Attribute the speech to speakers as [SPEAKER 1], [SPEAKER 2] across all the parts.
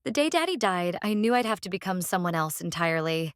[SPEAKER 1] The day Daddy died, I knew I'd have to become someone else entirely.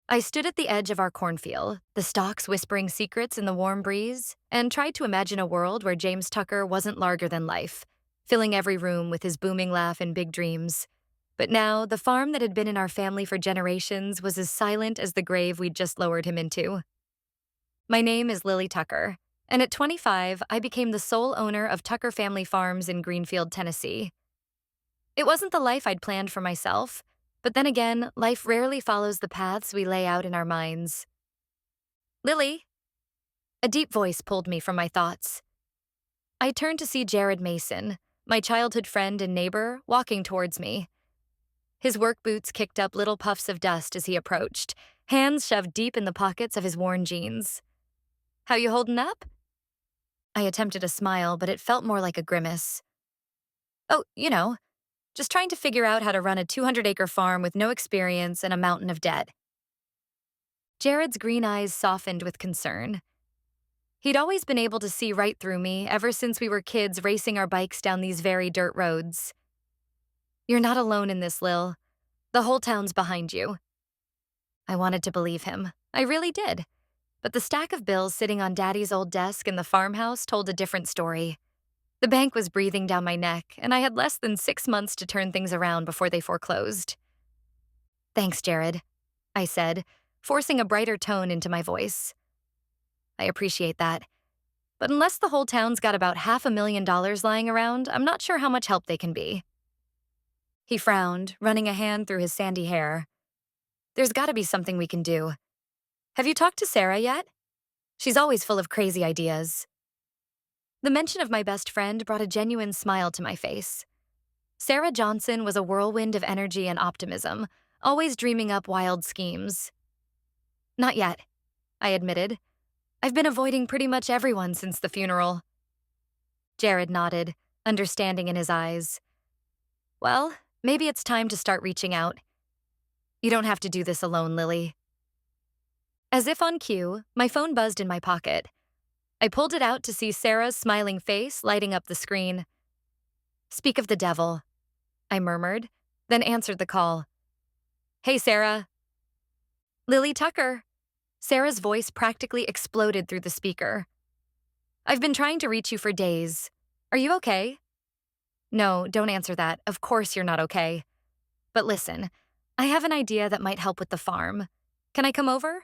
[SPEAKER 1] I stood at the edge of our cornfield, the stalks whispering secrets in the warm breeze, and tried to imagine a world where James Tucker wasn't larger than life, filling every room with his booming laugh and big dreams. But now, the farm that had been in our family for generations was as silent as the grave we'd just lowered him into. My name is Lily Tucker, and at 25, I became the sole owner of Tucker Family Farms in Greenfield, Tennessee. It wasn't the life I'd planned for myself, but then again, life rarely follows the paths we lay out in our minds. Lily! A deep voice pulled me from my thoughts. I turned to see Jared Mason, my childhood friend and neighbor, walking towards me. His work boots kicked up little puffs of dust as he approached, hands shoved deep in the pockets of his worn jeans. How you holding up? I attempted a smile, but it felt more like a grimace. Oh, just trying to figure out how to run a 200-acre farm with no experience and a mountain of debt. Jared's green eyes softened with concern. He'd always been able to see right through me ever since we were kids racing our bikes down these very dirt roads. You're not alone in this, Lil. The whole town's behind you. I wanted to believe him. I really did. But the stack of bills sitting on Daddy's old desk in the farmhouse told a different story. The bank was breathing down my neck, and I had less than 6 months to turn things around before they foreclosed. Thanks, Jared, I said, forcing a brighter tone into my voice. I appreciate that. But unless the whole town's got about $500,000 lying around, I'm not sure how much help they can be. He frowned, running a hand through his sandy hair. There's gotta be something we can do. Have you talked to Sarah yet? She's always full of crazy ideas. The mention of my best friend brought a genuine smile to my face. Sarah Johnson was a whirlwind of energy and optimism, always dreaming up wild schemes. Not yet, I admitted. I've been avoiding pretty much everyone since the funeral. Jared nodded, understanding in his eyes. Well, maybe it's time to start reaching out. You don't have to do this alone, Lily. As if on cue, my phone buzzed in my pocket. I pulled it out to see Sarah's smiling face lighting up the screen. Speak of the devil, I murmured, then answered the call. Hey, Sarah. Lily Tucker. Sarah's voice practically exploded through the speaker. I've been trying to reach you for days. Are you okay? No, don't answer that. Of course you're not okay. But listen, I have an idea that might help with the farm. Can I come over?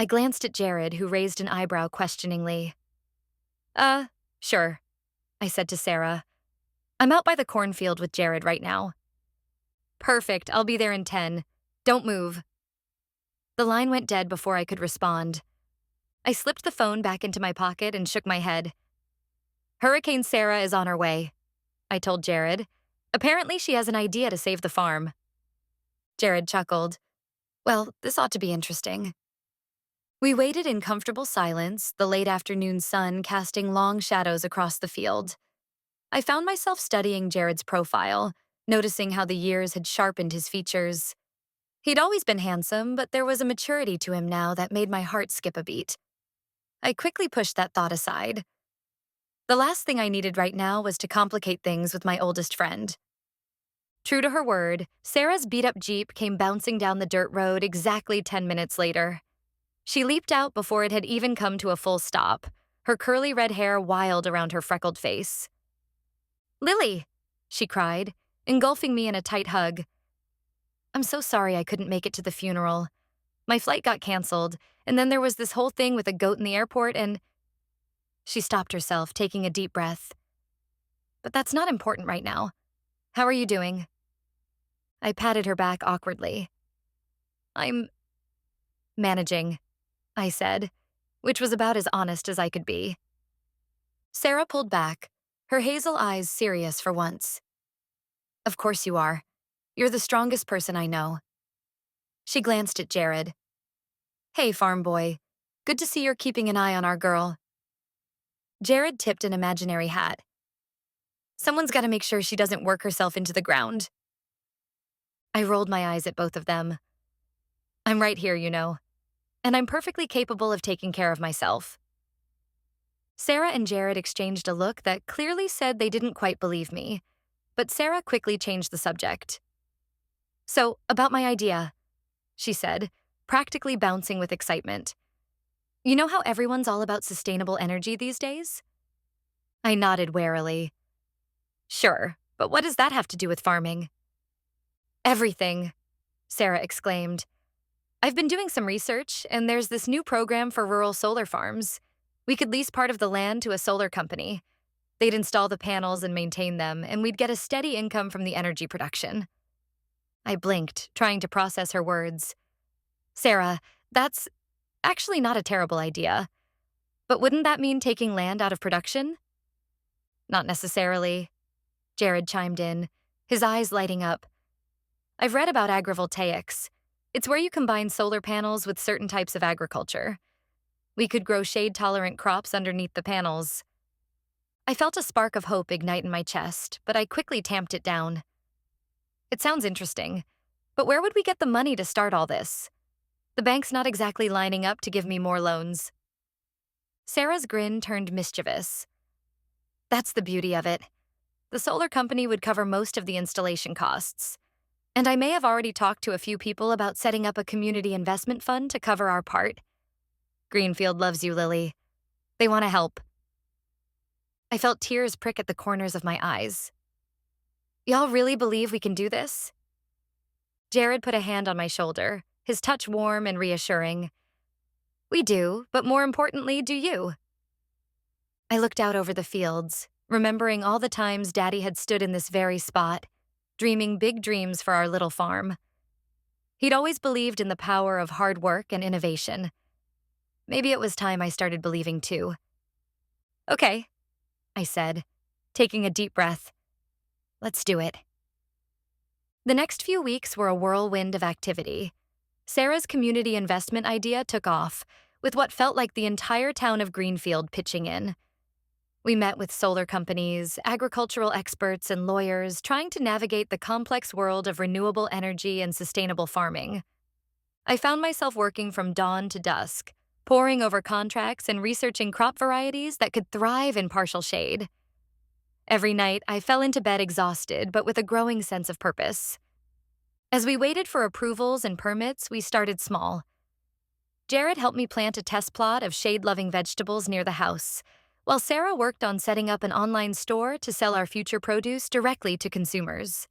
[SPEAKER 1] I glanced at Jared, who raised an eyebrow questioningly. Sure, I said to Sarah. I'm out by the cornfield with Jared right now. Perfect, I'll be there in 10. Don't move. The line went dead before I could respond. I slipped the phone back into my pocket and shook my head. Hurricane Sarah is on her way, I told Jared. Apparently she has an idea to save the farm. Jared chuckled. Well, this ought to be interesting. We waited in comfortable silence, the late afternoon sun casting long shadows across the field. I found myself studying Jared's profile, noticing how the years had sharpened his features. He'd always been handsome, but there was a maturity to him now that made my heart skip a beat. I quickly pushed that thought aside. The last thing I needed right now was to complicate things with my oldest friend. True to her word, Sarah's beat-up Jeep came bouncing down the dirt road exactly 10 minutes later. She leaped out before it had even come to a full stop, her curly red hair wild around her freckled face. Lily, she cried, engulfing me in a tight hug. I'm so sorry I couldn't make it to the funeral. My flight got canceled, and then there was this whole thing with a goat in the airport and… She stopped herself, taking a deep breath. But that's not important right now. How are you doing? I patted her back awkwardly. I'm managing, I said, which was about as honest as I could be. Sarah pulled back, her hazel eyes serious for once. Of course you are. You're the strongest person I know. She glanced at Jared. Hey, farm boy. Good to see you're keeping an eye on our girl. Jared tipped an imaginary hat. Someone's got to make sure she doesn't work herself into the ground. I rolled my eyes at both of them. I'm right here, and I'm perfectly capable of taking care of myself. Sarah and Jared exchanged a look that clearly said they didn't quite believe me, but Sarah quickly changed the subject. So, about my idea, she said, practically bouncing with excitement. You know how everyone's all about sustainable energy these days? I nodded warily. Sure, but what does that have to do with farming? Everything, Sarah exclaimed. I've been doing some research, and there's this new program for rural solar farms. We could lease part of the land to a solar company. They'd install the panels and maintain them, and we'd get a steady income from the energy production. I blinked, trying to process her words. Sarah, that's actually not a terrible idea. But wouldn't that mean taking land out of production? Not necessarily, Jared chimed in, his eyes lighting up. I've read about agrivoltaics. It's where you combine solar panels with certain types of agriculture. We could grow shade-tolerant crops underneath the panels. I felt a spark of hope ignite in my chest, but I quickly tamped it down. It sounds interesting, but where would we get the money to start all this? The bank's not exactly lining up to give me more loans. Sarah's grin turned mischievous. That's the beauty of it. The solar company would cover most of the installation costs. And I may have already talked to a few people about setting up a community investment fund to cover our part. Greenfield loves you, Lily. They want to help. I felt tears prick at the corners of my eyes. Y'all really believe we can do this? Jared put a hand on my shoulder, his touch warm and reassuring. We do, but more importantly, do you? I looked out over the fields, remembering all the times Daddy had stood in this very spot, dreaming big dreams for our little farm. He'd always believed in the power of hard work and innovation. Maybe it was time I started believing too. Okay, I said, taking a deep breath. Let's do it. The next few weeks were a whirlwind of activity. Sarah's community investment idea took off, with what felt like the entire town of Greenfield pitching in. We met with solar companies, agricultural experts, and lawyers trying to navigate the complex world of renewable energy and sustainable farming. I found myself working from dawn to dusk, poring over contracts and researching crop varieties that could thrive in partial shade. Every night, I fell into bed exhausted, but with a growing sense of purpose. As we waited for approvals and permits, we started small. Jared helped me plant a test plot of shade-loving vegetables near the house, while Sarah worked on setting up an online store to sell our future produce directly to consumers.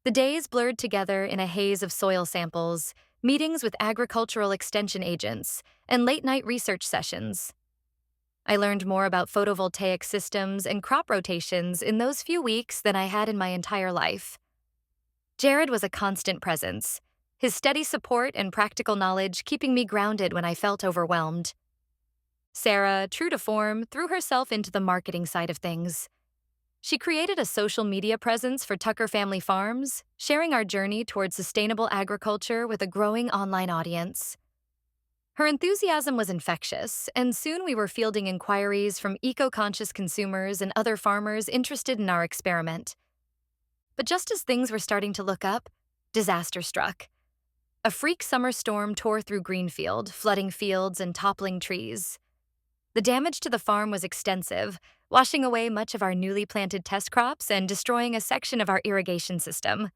[SPEAKER 1] The days blurred together in a haze of soil samples, meetings with agricultural extension agents, and late-night research sessions. I learned more about photovoltaic systems and crop rotations in those few weeks than I had in my entire life. Jared was a constant presence, his steady support and practical knowledge keeping me grounded when I felt overwhelmed. Sarah, true to form, threw herself into the marketing side of things. She created a social media presence for Tucker Family Farms, sharing our journey towards sustainable agriculture with a growing online audience. Her enthusiasm was infectious, and soon we were fielding inquiries from eco-conscious consumers and other farmers interested in our experiment. But just as things were starting to look up, disaster struck. A freak summer storm tore through Greenfield, flooding fields and toppling trees. The damage to the farm was extensive, washing away much of our newly planted test crops and destroying a section of our irrigation system.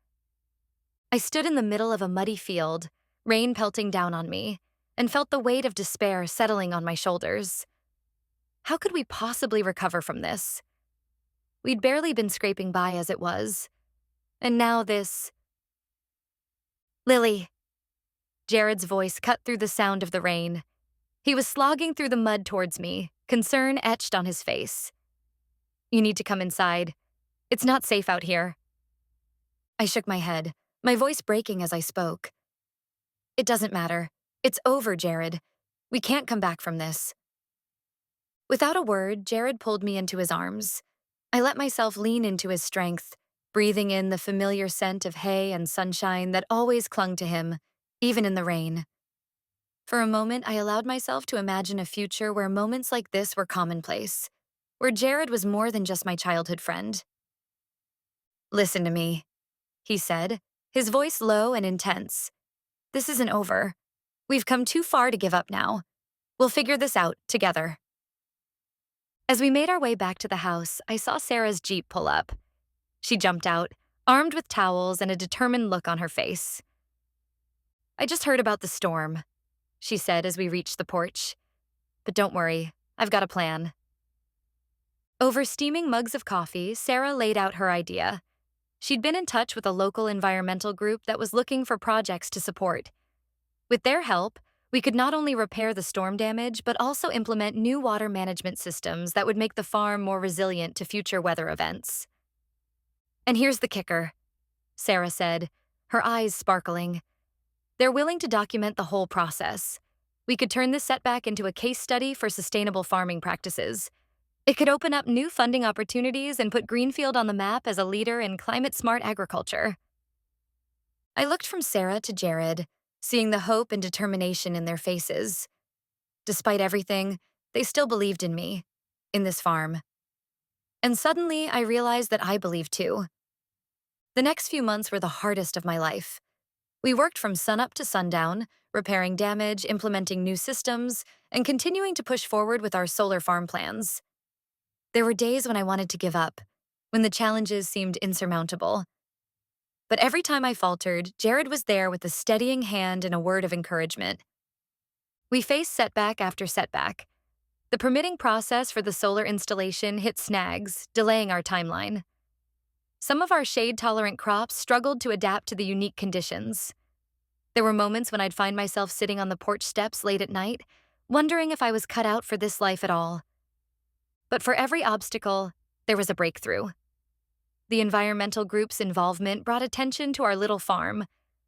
[SPEAKER 1] I stood in the middle of a muddy field, rain pelting down on me, and felt the weight of despair settling on my shoulders. How could we possibly recover from this? We'd barely been scraping by as it was. And now this. Lily. Jared's voice cut through the sound of the rain. He was slogging through the mud towards me, concern etched on his face. You need to come inside. It's not safe out here. I shook my head, my voice breaking as I spoke. It doesn't matter. It's over, Jared. We can't come back from this. Without a word, Jared pulled me into his arms. I let myself lean into his strength, breathing in the familiar scent of hay and sunshine that always clung to him, even in the rain. For a moment, I allowed myself to imagine a future where moments like this were commonplace, where Jared was more than just my childhood friend. Listen to me, he said, his voice low and intense. This isn't over. We've come too far to give up now. We'll figure this out together. As we made our way back to the house, I saw Sarah's Jeep pull up. She jumped out, armed with towels and a determined look on her face. I just heard about the storm, she said as we reached the porch. But don't worry, I've got a plan. Over steaming mugs of coffee, Sarah laid out her idea. She'd been in touch with a local environmental group that was looking for projects to support. With their help, we could not only repair the storm damage, but also implement new water management systems that would make the farm more resilient to future weather events. And here's the kicker, Sarah said, her eyes sparkling. They're willing to document the whole process. We could turn this setback into a case study for sustainable farming practices. It could open up new funding opportunities and put Greenfield on the map as a leader in climate-smart agriculture. I looked from Sarah to Jared, seeing the hope and determination in their faces. Despite everything, they still believed in me, in this farm. And suddenly, I realized that I believed too. The next few months were the hardest of my life. We worked from sunup to sundown, repairing damage, implementing new systems, and continuing to push forward with our solar farm plans. There were days when I wanted to give up, when the challenges seemed insurmountable. But every time I faltered, Jared was there with a steadying hand and a word of encouragement. We faced setback after setback. The permitting process for the solar installation hit snags, delaying our timeline. Some of our shade-tolerant crops struggled to adapt to the unique conditions. There were moments when I'd find myself sitting on the porch steps late at night, wondering if I was cut out for this life at all. But for every obstacle, there was a breakthrough. The environmental group's involvement brought attention to our little farm,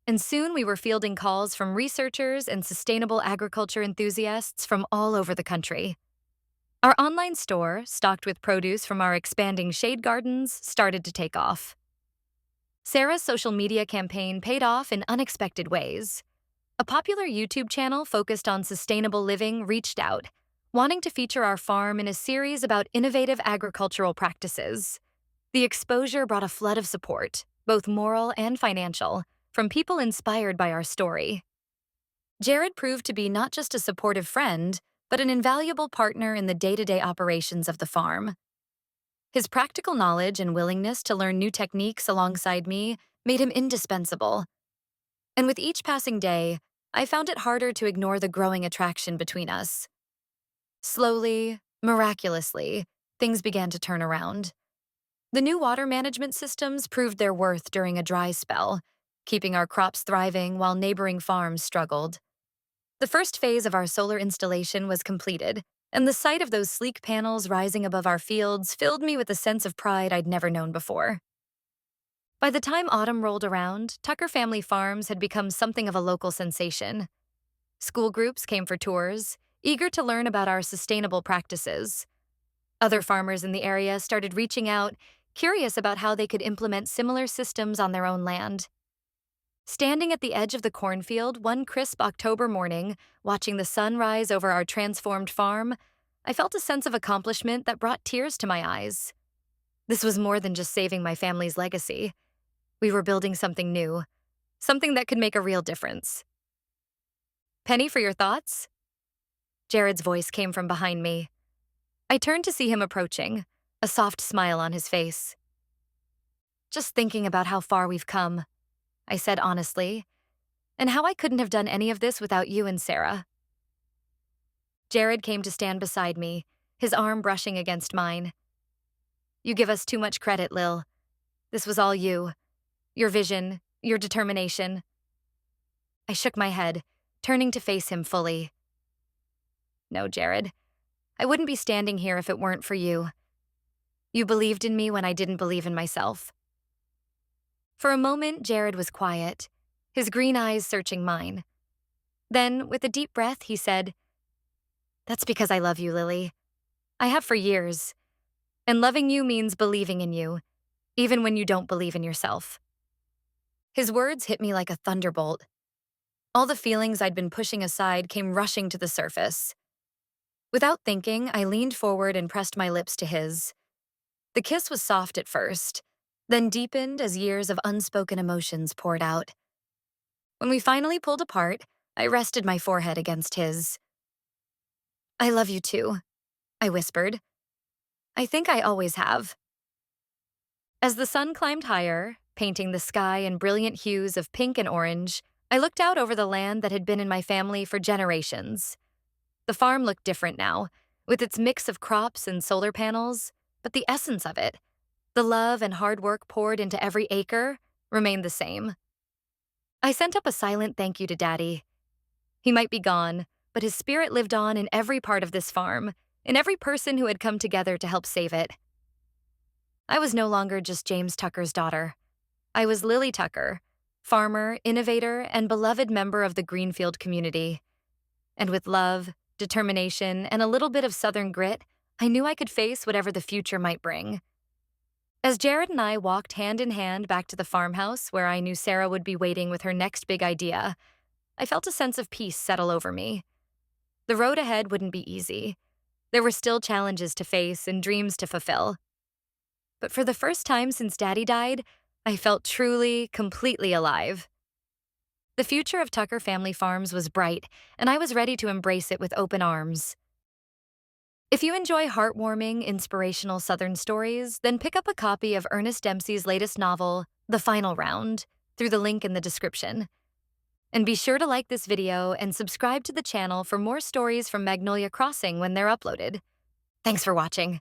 [SPEAKER 1] and soon we were fielding calls from researchers and sustainable agriculture enthusiasts from all over the country. Our online store, stocked with produce from our expanding shade gardens, started to take off. Sarah's social media campaign paid off in unexpected ways. A popular YouTube channel focused on sustainable living reached out, wanting to feature our farm in a series about innovative agricultural practices. The exposure brought a flood of support, both moral and financial, from people inspired by our story. Jared proved to be not just a supportive friend, but an invaluable partner in the day-to-day operations of the farm. His practical knowledge and willingness to learn new techniques alongside me made him indispensable. And with each passing day, I found it harder to ignore the growing attraction between us. Slowly, miraculously, things began to turn around. The new water management systems proved their worth during a dry spell, keeping our crops thriving while neighboring farms struggled. The first phase of our solar installation was completed, and the sight of those sleek panels rising above our fields filled me with a sense of pride I'd never known before. By the time autumn rolled around, Tucker Family Farms had become something of a local sensation. School groups came for tours, eager to learn about our sustainable practices. Other farmers in the area started reaching out, curious about how they could implement similar systems on their own land. Standing at the edge of the cornfield one crisp October morning, watching the sun rise over our transformed farm, I felt a sense of accomplishment that brought tears to my eyes. This was more than just saving my family's legacy. We were building something new, something that could make a real difference. Penny, for your thoughts? Jared's voice came from behind me. I turned to see him approaching, a soft smile on his face. Just thinking about how far we've come, I said honestly, and how I couldn't have done any of this without you and Sarah. Jared came to stand beside me, his arm brushing against mine. You give us too much credit, Lil. This was all you. Your vision, your determination. I shook my head, turning to face him fully. No, Jared. I wouldn't be standing here if it weren't for you. You believed in me when I didn't believe in myself. For a moment, Jared was quiet, his green eyes searching mine. Then, with a deep breath, he said, That's because I love you, Lily. I have for years. And loving you means believing in you, even when you don't believe in yourself. His words hit me like a thunderbolt. All the feelings I'd been pushing aside came rushing to the surface. Without thinking, I leaned forward and pressed my lips to his. The kiss was soft at first, then deepened as years of unspoken emotions poured out. When we finally pulled apart, I rested my forehead against his. I love you too, I whispered. I think I always have. As the sun climbed higher, painting the sky in brilliant hues of pink and orange, I looked out over the land that had been in my family for generations. The farm looked different now, with its mix of crops and solar panels, but the essence of it, the love and hard work poured into every acre, remained the same. I sent up a silent thank you to Daddy. He might be gone, but his spirit lived on in every part of this farm, in every person who had come together to help save it. I was no longer just James Tucker's daughter. I was Lily Tucker, farmer, innovator, and beloved member of the Greenfield community. And with love, determination, and a little bit of Southern grit, I knew I could face whatever the future might bring. As Jared and I walked hand in hand back to the farmhouse where I knew Sarah would be waiting with her next big idea, I felt a sense of peace settle over me. The road ahead wouldn't be easy. There were still challenges to face and dreams to fulfill. But for the first time since Daddy died, I felt truly, completely alive. The future of Tucker Family Farms was bright, and I was ready to embrace it with open arms. If you enjoy heartwarming, inspirational Southern stories, then pick up a copy of Ernest Dempsey's latest novel, The Final Round, through the link in the description. And be sure to like this video and subscribe to the channel for more stories from Magnolia Crossing when they're uploaded. Thanks for watching.